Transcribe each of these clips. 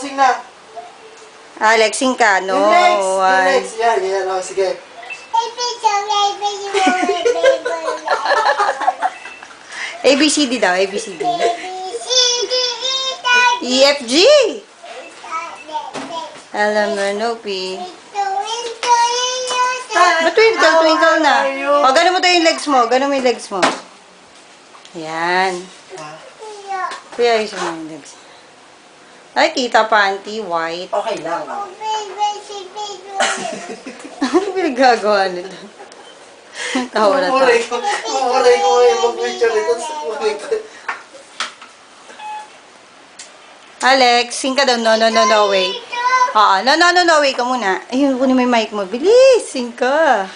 sing na. Alex, sing ka. No. Yung next. Yan. Oh, sige. ABCD daw, ABCD. EFG. L-M-N-O-P. Ba't twinkle na? O, gano'n mo tayo yung legs mo. Gano'n mo yung legs mo. Yan. Kuya, ayos mo yung legs. Ay, kita panty, white. Okay lang. Ano pinagagawa nito? Tawa na tawa. Mumuray ko yung mag-picture ito. Alex, sing ka daw. No, way. Oo, no, way ka muna. Ayun, kunin mo yung mic mo. Bilis, sing ka.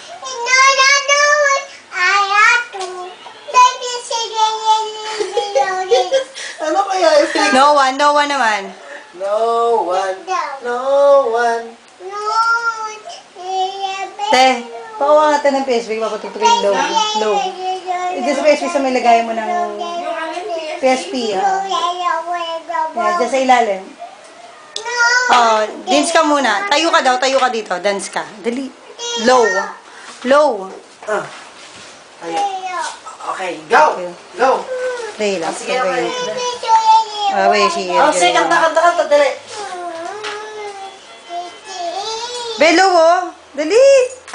Ano kaya yung No one naman. No one. Te, pakuha natin ng PSP. Papatutugin low. Diyos sa PSP sa may lagay mo ng PSP. Yan, dyan sa ilalim. Oh, dance ka muna. Tayo ka daw, tayo ka dito. Dance ka. Dali. Low. Okay, go. Dali lang. Sige, okay. Wait, sige. Sige, kanta, dali. Belo, oh. Dali.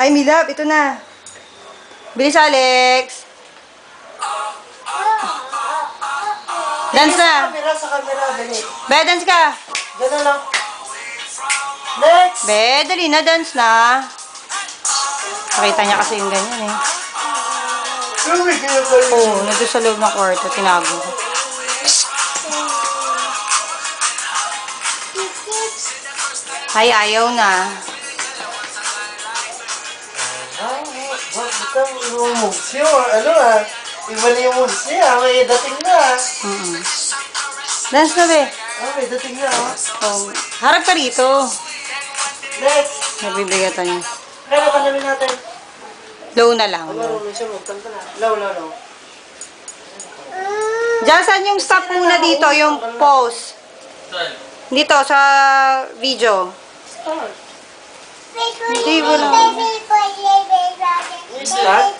Ay, Milab, ito na. Bilis, Alex. Dance na. Sa camera, dali. Be, dance ka. Gano'n lang. Next. Be, dali na, dance na. Nakita niya kasi yung ganyan eh. Oo, nandun sa loob ng kwarto, tinago ko. Ay, ayaw na. Bakit yung moves niyo? Ano iba na yung moves niya. May dating na. Dance na, be. May dating na. Oh, harap ka rito. Next. Nabibigatan niya. Kaya tanggalin natin. Low na lang. Marunong siya magkanta na. Low. Diyan, saan yung stop muna dito? Yung pause. Dito, sa video. Hindi, wala. Start.